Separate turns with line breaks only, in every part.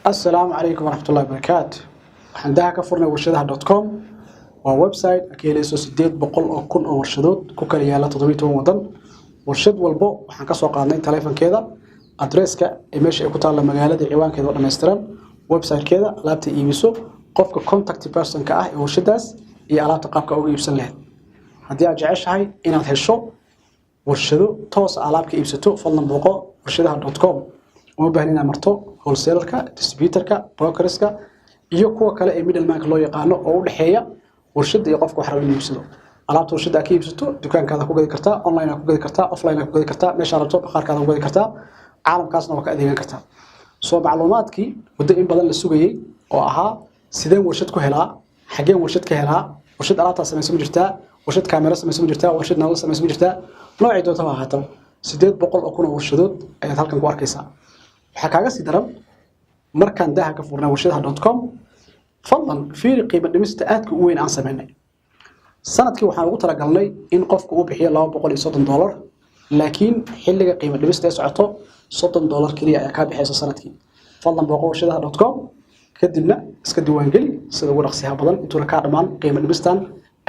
السلام عليكم ورحمة الله وبركاته. waxaan daha ka furnay warshadaha.com waa website akeelayso 800 oo warshadood ku kala yaala 17 wadan. warshad walbo waxaan ka soo qaadnay taleefankeeda, addresska, meesha ay ku taalo magaalada, ciwaankeeda oo dhameystiran, website-keeda, alaabta iibiso, qofka contact person-ka ah ee warshadaas iyo alaabta qaabka ugu iibsan lahayd. haddii aad jeceshahay inaad hesho warshado toos alaabka iibsato, fadlan booqo warshadaha.com. uma baahan inaad marto wholesaler-ka, distributor-ka, broker-ka iyo kuwa kale ee middleman loo yaqaano oo u dhaxeeya warshada iyo qofka wax raba inuu iibsado. alaabta warshada ka iibsato dukaankaada ku gadi kartaa, online ku gadi kartaa, offline ku gadi kartaa, meesha rabto bakhaarkaada ku gadi kartaa, caalamkaasna waa ka adeegan kartaa. soo macluumaadkii muddo in badan la sugayay oo ahaa sideen warshad ku helaa, xageen warshad ka helaa, warshad alaabta samaysan ma jirtaa, warshad kaamera samaysan ma jirtaa, warshad nalal samaysan ma jirtaa, noocii doonta ha ahaato 800 oo kun oo warshadood ayaad halkan ku arkaysaa. waxaa kaaga sii daran markaan daha ka furnay warshadaha.com fadlan fiiri qiimo dhimista aadka u weyn aan sameynay. sanadkii waxaan ugu talagalnay in qofku uu bixiyo $230, laakiin xilliga qiimo dhimista ay socoto $30 kaliya ayaa ka bixaysa sanadkii. fadlan booqo warshadaha.com kadibna iska diiwaan geli sida ugu dhaqsiyaha badan intuu ka dhamaan qiimo dhimistan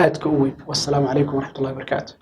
aadka u weyn. wassalaamu calaykum waraxmatullaahi wabarakaatuh.